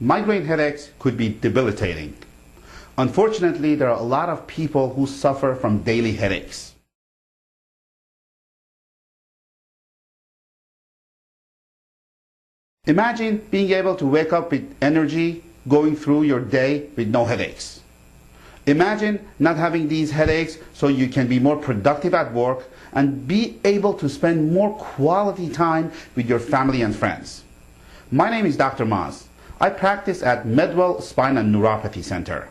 Migraine headaches could be debilitating. Unfortunately, there are a lot of people who suffer from daily headaches. Imagine being able to wake up with energy going through your day with no headaches. Imagine not having these headaches so you can be more productive at work and be able to spend more quality time with your family and friends. My name is Dr. Maz. I practice at MedWell Spine and Neuropathy Center,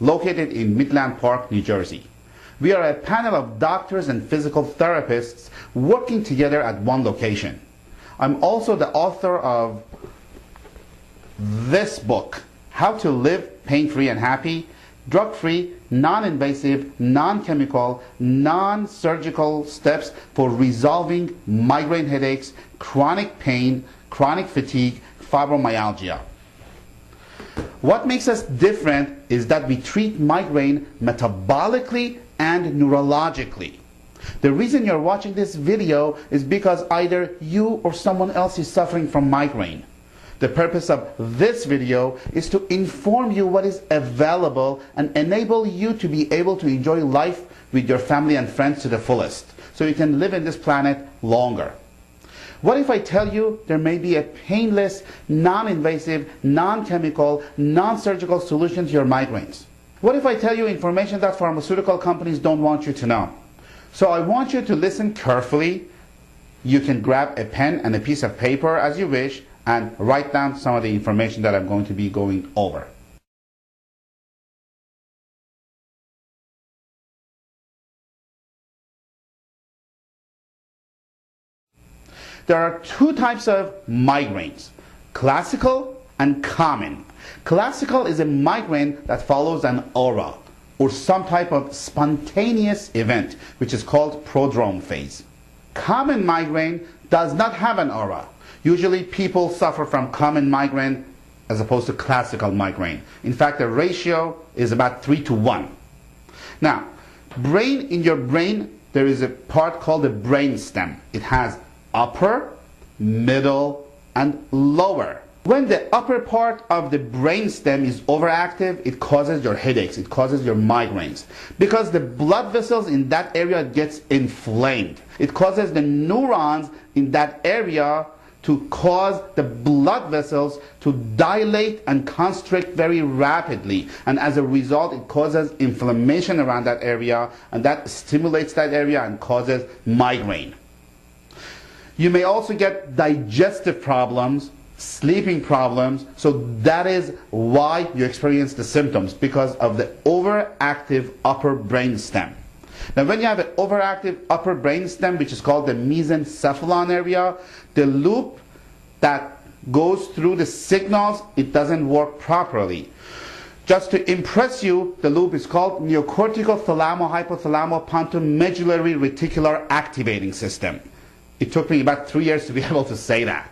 located in Midland Park, New Jersey. We are a panel of doctors and physical therapists working together at one location. I'm also the author of this book, How to Live Pain-Free and Happy, Drug-Free, Non-Invasive, Non-Chemical, Non-Surgical Steps for Resolving Migraine Headaches, Chronic Pain, Chronic Fatigue, Fibromyalgia. What makes us different is that we treat migraine metabolically and neurologically. The reason you're watching this video is because either you or someone else is suffering from migraine. The purpose of this video is to inform you what is available and enable you to be able to enjoy life with your family and friends to the fullest, so you can live in this planet longer. What if I tell you there may be a painless, non-invasive, non-chemical, non-surgical solution to your migraines? What if I tell you information that pharmaceutical companies don't want you to know? So I want you to listen carefully. You can grab a pen and a piece of paper as you wish and write down some of the information that I'm going to be going over. There are two types of migraines, classical and common. Classical is a migraine that follows an aura or some type of spontaneous event, which is called prodrome phase. Common migraine does not have an aura. Usually people suffer from common migraine as opposed to classical migraine. In fact, the ratio is about 3:1. Now, in your brain, there is a part called the brain stem. It has upper, middle, and lower. When the upper part of the brain stem is overactive, it causes your headaches, it causes your migraines. Because the blood vessels in that area gets inflamed. It causes the neurons in that area to cause the blood vessels to dilate and constrict very rapidly. And as a result, it causes inflammation around that area, and that stimulates that area and causes migraine. You may also get digestive problems, sleeping problems, so that is why you experience the symptoms, because of the overactive upper brain stem. Now when you have an overactive upper brain stem, which is called the mesencephalon area, the loop that goes through the signals, it doesn't work properly. Just to impress you, the loop is called neocortical thalamo-hypothalamo-pontomedullary reticular activating system. It took me about 3 years to be able to say that.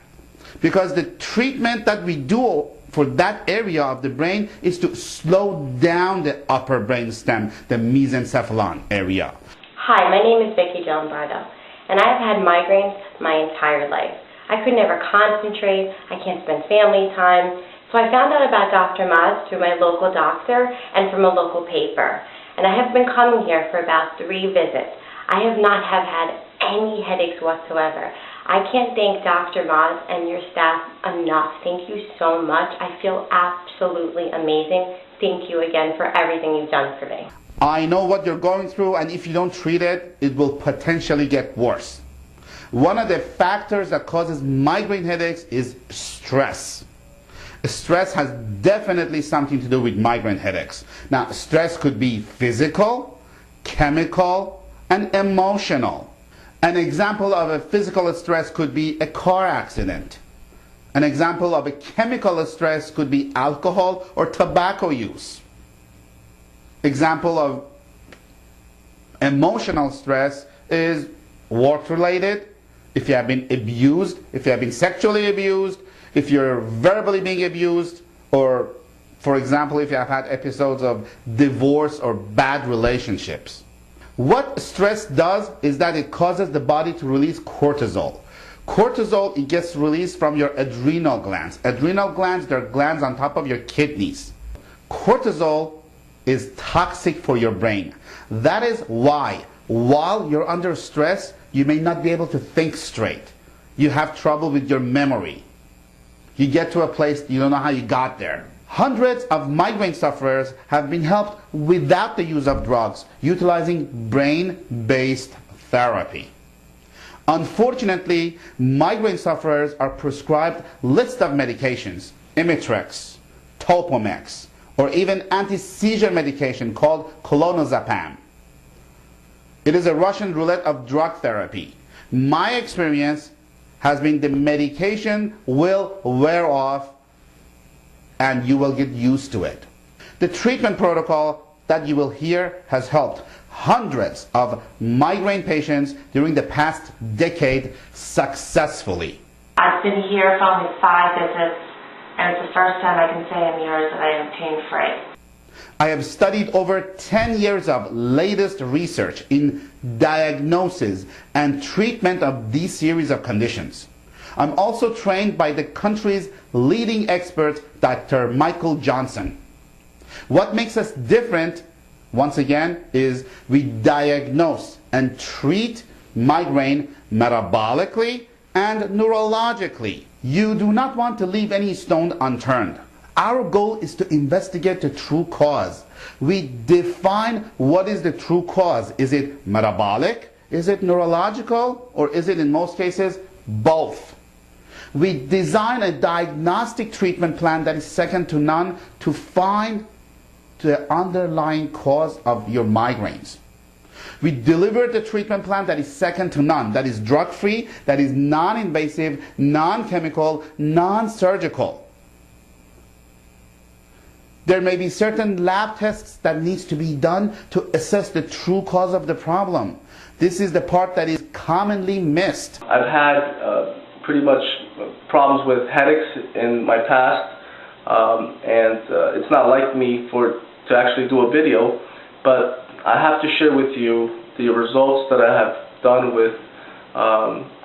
Because the treatment that we do for that area of the brain is to slow down the upper brain stem, the mesencephalon area. Hi, my name is Vicki Gillenbardo, and I've had migraines my entire life. I could never concentrate, I can't spend family time, so I found out about Dr. Maz through my local doctor and from a local paper. And I have been coming here for about 3 visits. I have not had any headaches whatsoever. I can't thank Dr. Maz and your staff enough. Thank you so much. I feel absolutely amazing. Thank you again for everything you've done for me. I know what you're going through, and if you don't treat it, it will potentially get worse. One of the factors that causes migraine headaches is stress. Stress has definitely something to do with migraine headaches. Now, stress could be physical, chemical, and emotional. An example of a physical stress could be a car accident. An example of a chemical stress could be alcohol or tobacco use. Example of emotional stress is work-related. If you have been abused, if you have been sexually abused, if you're verbally being abused, or, for example, if you have had episodes of divorce or bad relationships. What stress does is that it causes the body to release cortisol. Cortisol, it gets released from your adrenal glands. Adrenal glands, they're glands on top of your kidneys. Cortisol is toxic for your brain. That is why, while you're under stress, you may not be able to think straight. You have trouble with your memory. You get to a place you don't know how you got there. Hundreds of migraine sufferers have been helped without the use of drugs, utilizing brain-based therapy. Unfortunately, migraine sufferers are prescribed lists of medications, Imitrex, Topomex, or even anti-seizure medication called clonazepam. It is a Russian roulette of drug therapy. My experience has been the medication will wear off and you will get used to it. The treatment protocol that you will hear has helped hundreds of migraine patients during the past decade successfully. I've been here for only 5 visits, and it's the first time I can say in years that I am pain-free. I have studied over 10 years of latest research in diagnosis and treatment of these series of conditions. I'm also trained by the country's leading expert, Dr. Michael Johnson. What makes us different, once again, is we diagnose and treat migraine metabolically and neurologically. You do not want to leave any stone unturned. Our goal is to investigate the true cause. We define what is the true cause. Is it metabolic? Is it neurological? Or is it, in most cases, both? We design a diagnostic treatment plan that is second to none to find the underlying cause of your migraines. We deliver the treatment plan that is second to none, that is drug-free, that is non-invasive, non-chemical, non-surgical. There may be certain lab tests that needs to be done to assess the true cause of the problem. This is the part that is commonly missed. I've had pretty much problems with headaches in my past, and it's not like me to actually do a video, but I have to share with you the results that I have done with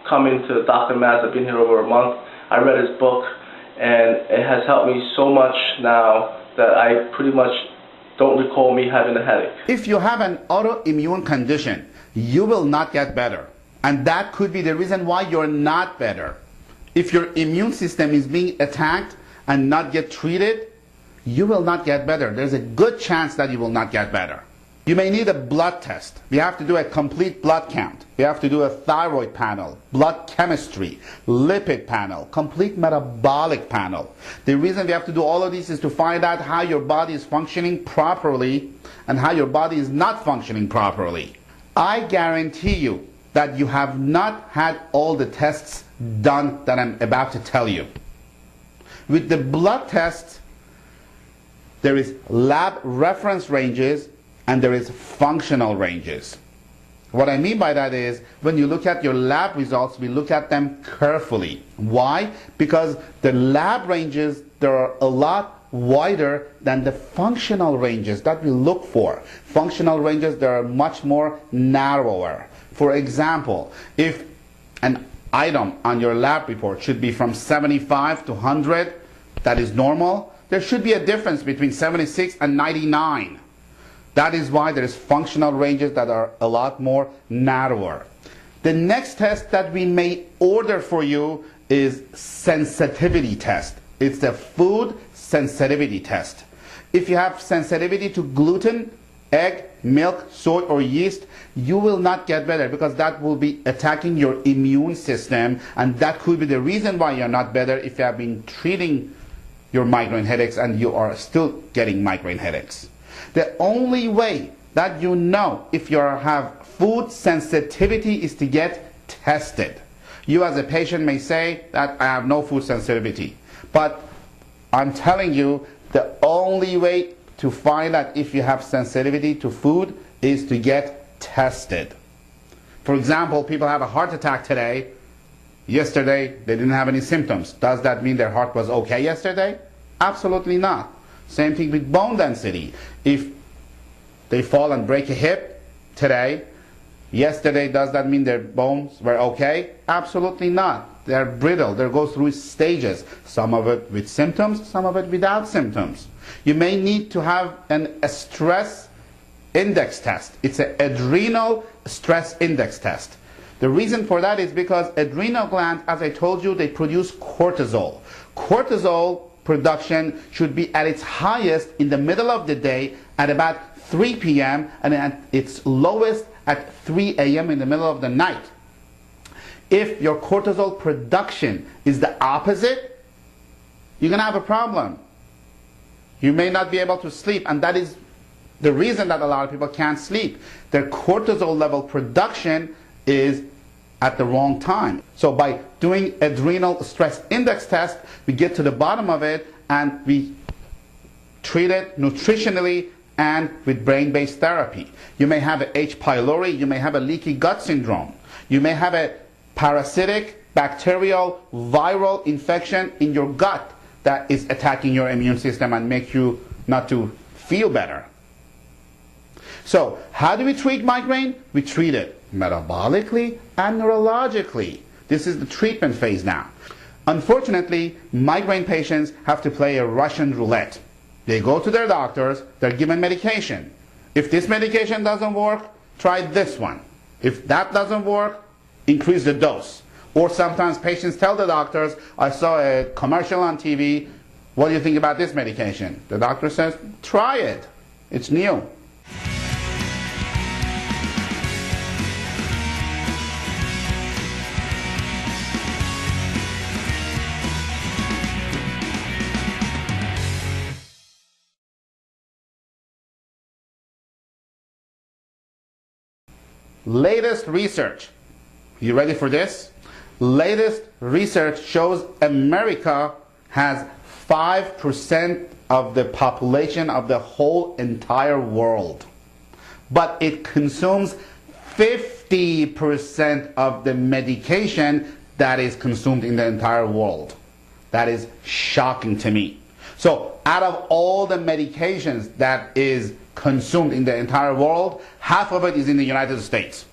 coming to Dr. Maz. I've been here over a month. I read his book, and it has helped me so much now that I pretty much don't recall me having a headache. If you have an autoimmune condition, you will not get better. And that could be the reason why you're not better. If your immune system is being attacked and not get treated, you will not get better. There's a good chance that you will not get better. You may need a blood test. We have to do a complete blood count. We have to do a thyroid panel, blood chemistry, lipid panel, complete metabolic panel. The reason we have to do all of this is to find out how your body is functioning properly and how your body is not functioning properly. I guarantee you that you have not had all the tests done that I'm about to tell you. With the blood tests, there is lab reference ranges and there is functional ranges. What I mean by that is, when you look at your lab results, we look at them carefully. Why? Because the lab ranges, there are a lot wider than the functional ranges that we look for. Functional ranges, they are much more narrower. For example, if an item on your lab report should be from 75 to 100, that is normal, there should be a difference between 76 and 99. That is why there is functional ranges that are a lot more narrower. The next test that we may order for you is sensitivity test. It's a food sensitivity test. If you have sensitivity to gluten, egg, milk, soy, or yeast, you will not get better because that will be attacking your immune system, and that could be the reason why you're not better if you have been treating your migraine headaches and you are still getting migraine headaches. The only way that you know if you have food sensitivity is to get tested. You as a patient may say that I have no food sensitivity, but I'm telling you the only way to find out if you have sensitivity to food is to get tested. For example, people have a heart attack today. Yesterday they didn't have any symptoms. Does that mean their heart was okay yesterday? Absolutely not. Same thing with bone density. If they fall and break a hip today, yesterday, does that mean their bones were okay? Absolutely not. They're brittle. They go through stages. Some of it with symptoms, some of it without symptoms. You may need to have a stress index test. It's an adrenal stress index test. The reason for that is because adrenal glands, as I told you, they produce cortisol. Cortisol production should be at its highest in the middle of the day at about 3 p.m. and at its lowest at 3 a.m. in the middle of the night. If your cortisol production is the opposite, you're going to have a problem. You may not be able to sleep, and that is the reason that a lot of people can't sleep. Their cortisol level production is at the wrong time. So by doing adrenal stress index test, we get to the bottom of it and we treat it nutritionally and with brain-based therapy. You may have a H. pylori, you may have a leaky gut syndrome, you may have a parasitic, bacterial, viral infection in your gut that is attacking your immune system and make you not to feel better. So how do we treat migraine? We treat it metabolically and neurologically. This is the treatment phase now. Unfortunately, migraine patients have to play a Russian roulette. They go to their doctors, they're given medication. If this medication doesn't work, try this one. If that doesn't work, increase the dose. Or sometimes patients tell the doctors, I saw a commercial on TV, what do you think about this medication? The doctor says, try it. It's new. Latest research. You ready for this? Latest research shows America has 5% of the population of the whole entire world. But it consumes 50% of the medication that is consumed in the entire world. That is shocking to me. So out of all the medications that is consumed in the entire world, half of it is in the United States.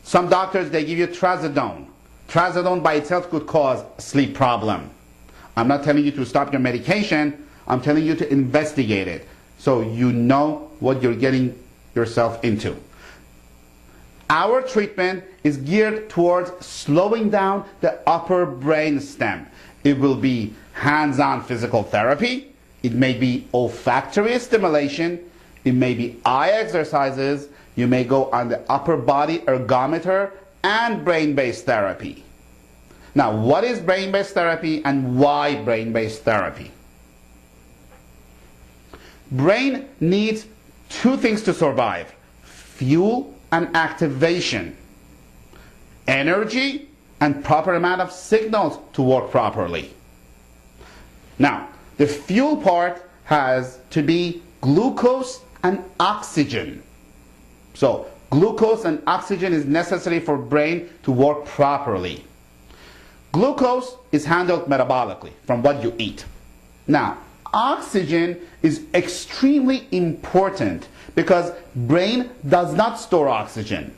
Some doctors, they give you trazodone. Trazodone by itself could cause a sleep problem. I'm not telling you to stop your medication, I'm telling you to investigate it so you know what you're getting yourself into. Our treatment is geared towards slowing down the upper brain stem. It will be hands-on physical therapy. It may be olfactory stimulation. It may be eye exercises. You may go on the upper body ergometer and brain-based therapy. Now, what is brain-based therapy and why brain-based therapy? Brain needs two things to survive: fuel and activation, energy and proper amount of signals to work properly. Now, the fuel part has to be glucose and oxygen. So, glucose and oxygen is necessary for brain to work properly. Glucose is handled metabolically from what you eat. Now, oxygen is extremely important because brain does not store oxygen.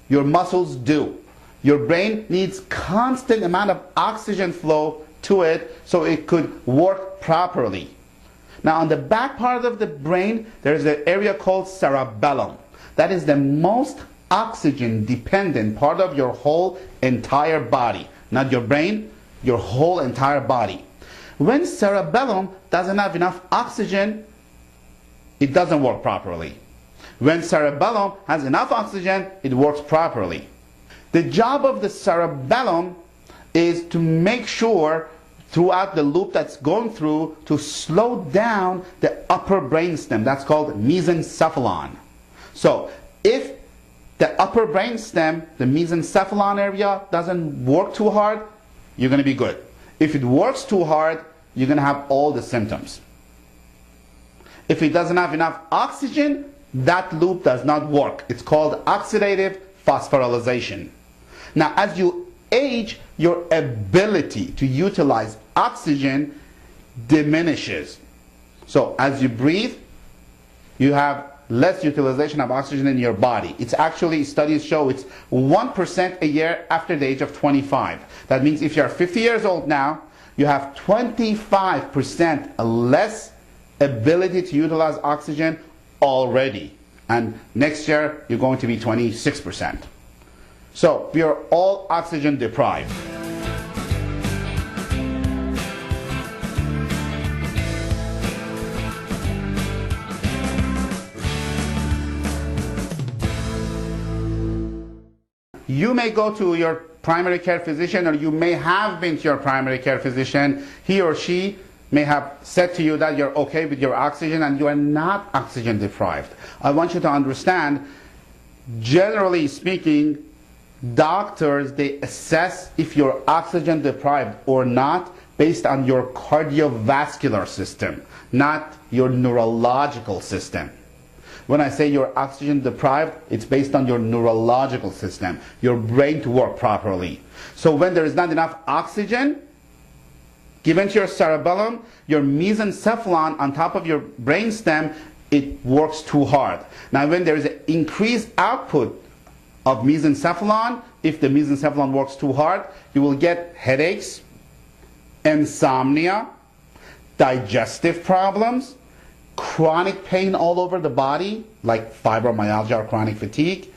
Your muscles do. Your brain needs constant amount of oxygen flow to it so it could work properly. Now, on the back part of the brain, there is an area called cerebellum. That is the most oxygen dependent part of your whole entire body. Not your brain, your whole entire body. When cerebellum doesn't have enough oxygen, it doesn't work properly. When cerebellum has enough oxygen, it works properly. The job of the cerebellum is to make sure throughout the loop that's going through to slow down the upper brainstem. That's called mesencephalon. So if the upper brainstem, the mesencephalon area, doesn't work too hard, you're going to be good. If it works too hard, you're going to have all the symptoms. If it doesn't have enough oxygen, that loop does not work. It's called oxidative phosphorylation. Now, as you age, your ability to utilize oxygen diminishes. So as you breathe, you have less utilization of oxygen in your body. It's actually, studies show it's 1% a year after the age of 25. That means if you're 50 years old now, you have 25% less ability to utilize oxygen already. And next year, you're going to be 26%. So we are all oxygen deprived. You may go to your primary care physician, or you may have been to your primary care physician. He or she may have said to you that you're okay with your oxygen and you are not oxygen deprived. I want you to understand, generally speaking, doctors, they assess if you're oxygen deprived or not based on your cardiovascular system, not your neurological system. When I say you're oxygen deprived, it's based on your neurological system, your brain to work properly. So when there is not enough oxygen given to your cerebellum, your mesencephalon on top of your brainstem, it works too hard. Now when there is an increased output of mesencephalon, if the mesencephalon works too hard, you will get headaches, insomnia, digestive problems, chronic pain all over the body, like fibromyalgia or chronic fatigue,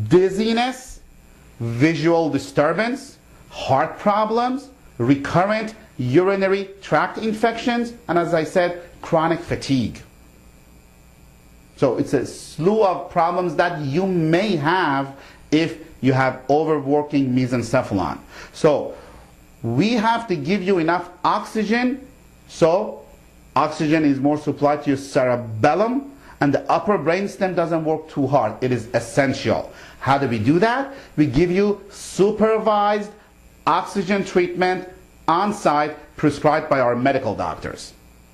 dizziness, visual disturbance, heart problems, recurrent urinary tract infections, and as I said, chronic fatigue. So it's a slew of problems that you may have if you have overworking mesencephalon. So we have to give you enough oxygen, so oxygen is more supplied to your cerebellum, and the upper brainstem doesn't work too hard. It is essential. How do we do that? We give you supervised oxygen treatment on site prescribed by our medical doctors.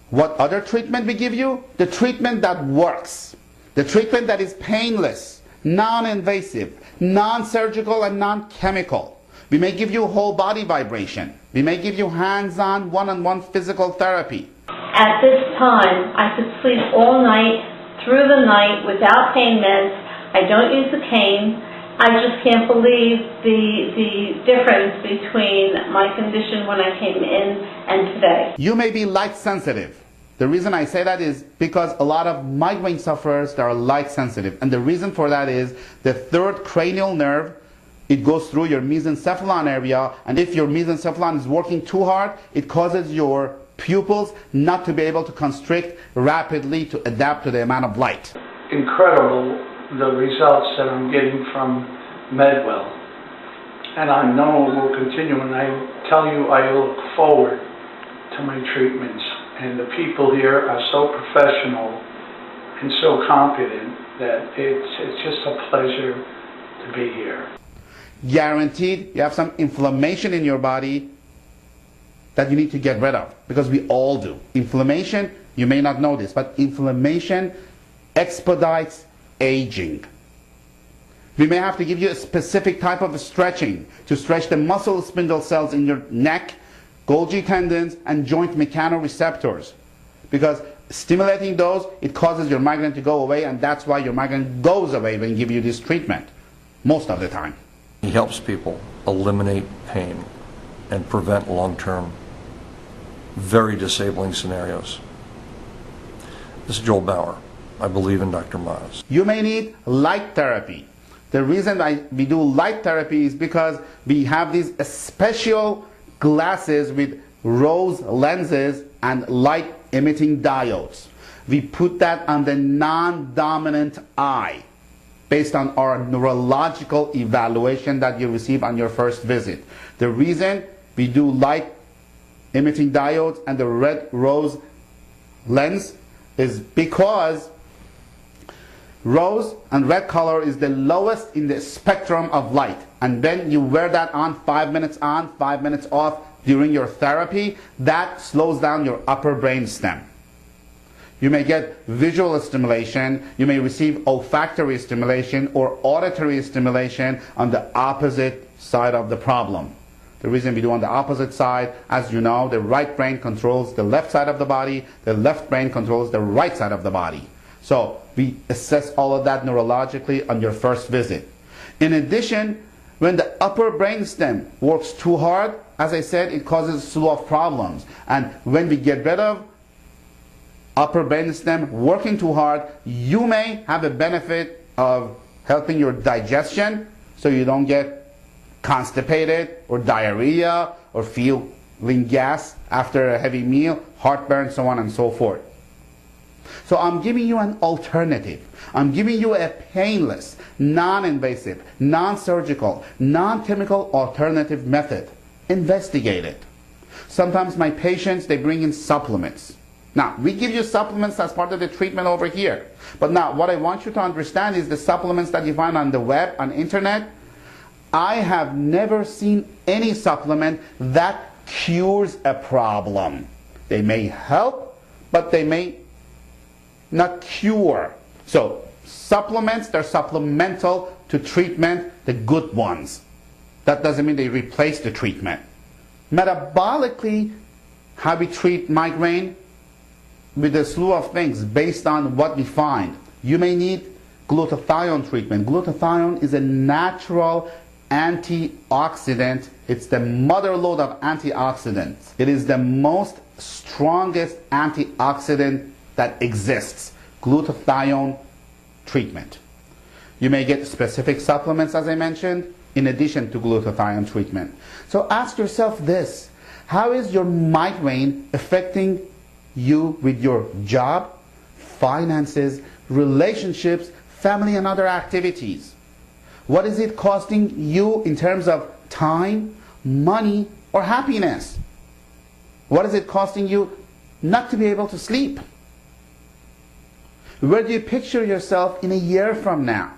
What other treatment we give you? The treatment that works. The treatment that is painless, non-invasive, non-surgical, and non-chemical. We may give you whole body vibration. We may give you hands-on, one-on-one physical therapy. At this time, I could sleep all night, through the night, without pain meds. I don't use the cane. I just can't believe the difference between my condition when I came in and today. You may be light sensitive. The reason I say that is because a lot of migraine sufferers, they are light sensitive. And the reason for that is the third cranial nerve, it goes through your mesencephalon area, and if your mesencephalon is working too hard, it causes your pupils not to be able to constrict rapidly to adapt to the amount of light. Incredible the results that I'm getting from MedWell, and I know it will continue, and I tell you I look forward to my treatments, and the people here are so professional and so competent that it's just a pleasure to be here. Guaranteed you have some inflammation in your body that you need to get rid of, because we all do. Inflammation, you may not know this, but inflammation expedites aging. We may have to give you a specific type of stretching to stretch the muscle spindle cells in your neck, Golgi tendons, and joint mechanoreceptors, because stimulating those, it causes your migraine to go away, and that's why your migraine goes away when we give you this treatment, most of the time. He helps people eliminate pain and prevent long-term, very disabling scenarios. This is Joel Bauer. I believe in Dr. Maz. You may need light therapy. The reason we do light therapy is because we have these special glasses with rose lenses and light emitting diodes. We put that on the non-dominant eye based on our neurological evaluation that you receive on your first visit. The reason we do light emitting diodes and the red rose lens is because rose and red color is the lowest in the spectrum of light, and then you wear that on 5 minutes on, 5 minutes off during your therapy. That slows down your upper brain stem. You may get visual stimulation, you may receive olfactory stimulation or auditory stimulation on the opposite side of the problem. The reason we do on the opposite side, as you know, the right brain controls the left side of the body, the left brain controls the right side of the body. So we assess all of that neurologically on your first visit. In addition, when the upper brainstem works too hard, as I said, it causes a slew of problems. And when we get rid of upper brainstem working too hard, you may have a benefit of helping your digestion so you don't get constipated or diarrhea or feeling gas after a heavy meal, heartburn, so on and so forth. So I'm giving you an alternative. I'm giving you a painless, non-invasive, non-surgical, non-chemical alternative method. Investigate it. Sometimes my patients, they bring in supplements. Now, we give you supplements as part of the treatment over here. But now, what I want you to understand is the supplements that you find on the web, on internet, I have never seen any supplement that cures a problem. They may help, but they may not cure. So, supplements, they're supplemental to treatment, the good ones. That doesn't mean they replace the treatment. Metabolically, how we treat migraine, with a slew of things based on what we find. You may need glutathione treatment. Glutathione is a natural antioxidant. It's the mother lode of antioxidants. It is the most strongest antioxidant that exists. Glutathione treatment. You may get specific supplements, as I mentioned, in addition to glutathione treatment. So ask yourself this: how is your migraine affecting you with your job, finances, relationships, family, and other activities? What is it costing you in terms of time, money, or happiness? What is it costing you not to be able to sleep? Where do you picture yourself in a year from now,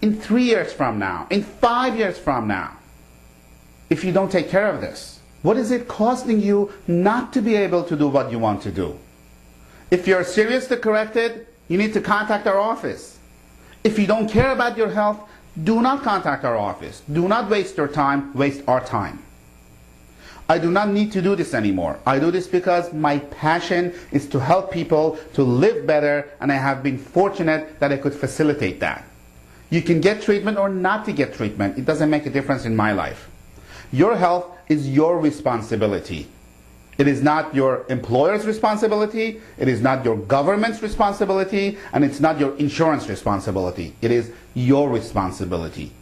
in 3 years from now, in 5 years from now, if you don't take care of this? What is it costing you not to be able to do what you want to do? If you're serious to correct it, you need to contact our office. If you don't care about your health, do not contact our office. Do not waste your time, waste our time. I do not need to do this anymore. I do this because my passion is to help people to live better, and I have been fortunate that I could facilitate that. You can get treatment or not to get treatment. It doesn't make a difference in my life. Your health is your responsibility. It is not your employer's responsibility, it is not your government's responsibility, and it's not your insurance responsibility. It is your responsibility.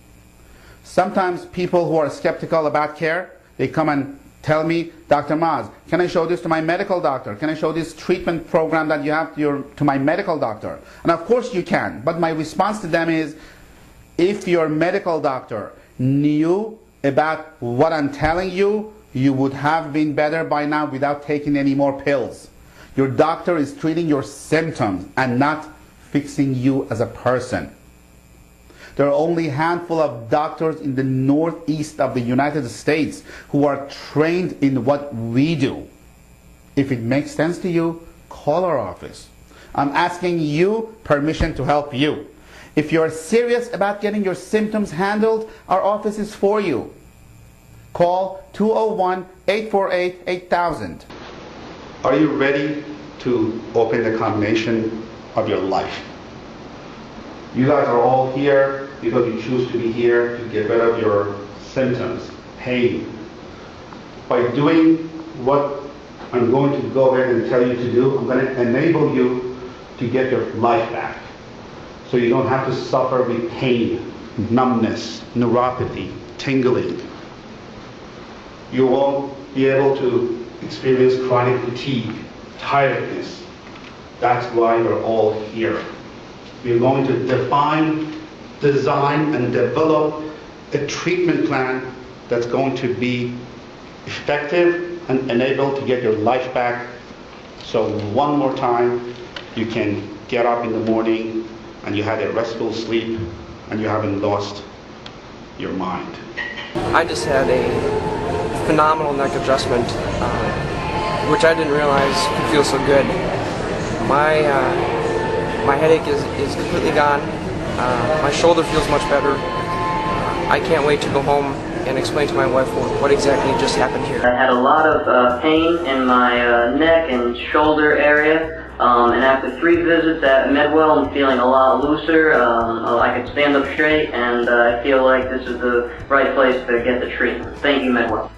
Sometimes people who are skeptical about care, they come and tell me, Dr. Maz, can I show this to my medical doctor? Can I show this treatment program that you have to my medical doctor? And of course you can, but my response to them is, if your medical doctor knew about what I'm telling you, you would have been better by now without taking any more pills. Your doctor is treating your symptoms and not fixing you as a person. There are only a handful of doctors in the northeast of the United States who are trained in what we do. If it makes sense to you, call our office. I'm asking you permission to help you. If you're serious about getting your symptoms handled, our office is for you. Call 201-848-8000. Are you ready to open the combination of your life? You guys are all here because you choose to be here to get rid of your symptoms, pain. By doing what I'm going to go ahead and tell you to do, I'm going to enable you to get your life back. So you don't have to suffer with pain, numbness, neuropathy, tingling. You won't be able to experience chronic fatigue, tiredness. That's why we're all here. We're going to define, design, and develop a treatment plan that's going to be effective and enable to get your life back. So one more time, you can get up in the morning and you had a restful sleep and you haven't lost your mind. I just had a phenomenal neck adjustment, which I didn't realize could feel so good. My headache is completely gone. My shoulder feels much better. I can't wait to go home and explain to my wife what exactly just happened here. I had a lot of pain in my neck and shoulder area. And after 3 visits at MedWell, I'm feeling a lot looser. I can stand up straight, and I feel like this is the right place to get the treatment. Thank you, MedWell.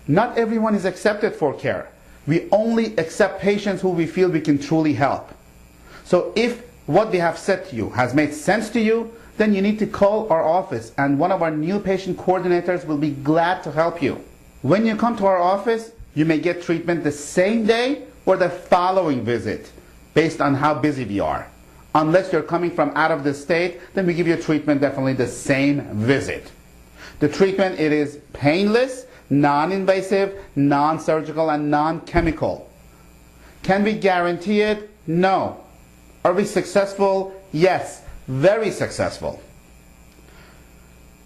Not everyone is accepted for care. We only accept patients who we feel we can truly help. So if what we have said to you has made sense to you, then you need to call our office, and one of our new patient coordinators will be glad to help you. When you come to our office, you may get treatment the same day or the following visit, based on how busy we are. Unless you're coming from out of the state, then we give you treatment definitely the same visit. The treatment, it is painless, non-invasive, non-surgical, and non-chemical. Can we guarantee it? No. Are we successful? Yes, very successful.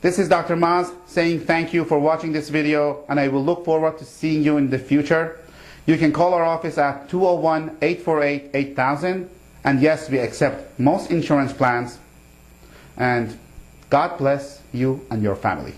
This is Dr. Maz saying thank you for watching this video, and I will look forward to seeing you in the future. You can call our office at 201-848-8000, and yes, we accept most insurance plans, and God bless you and your family.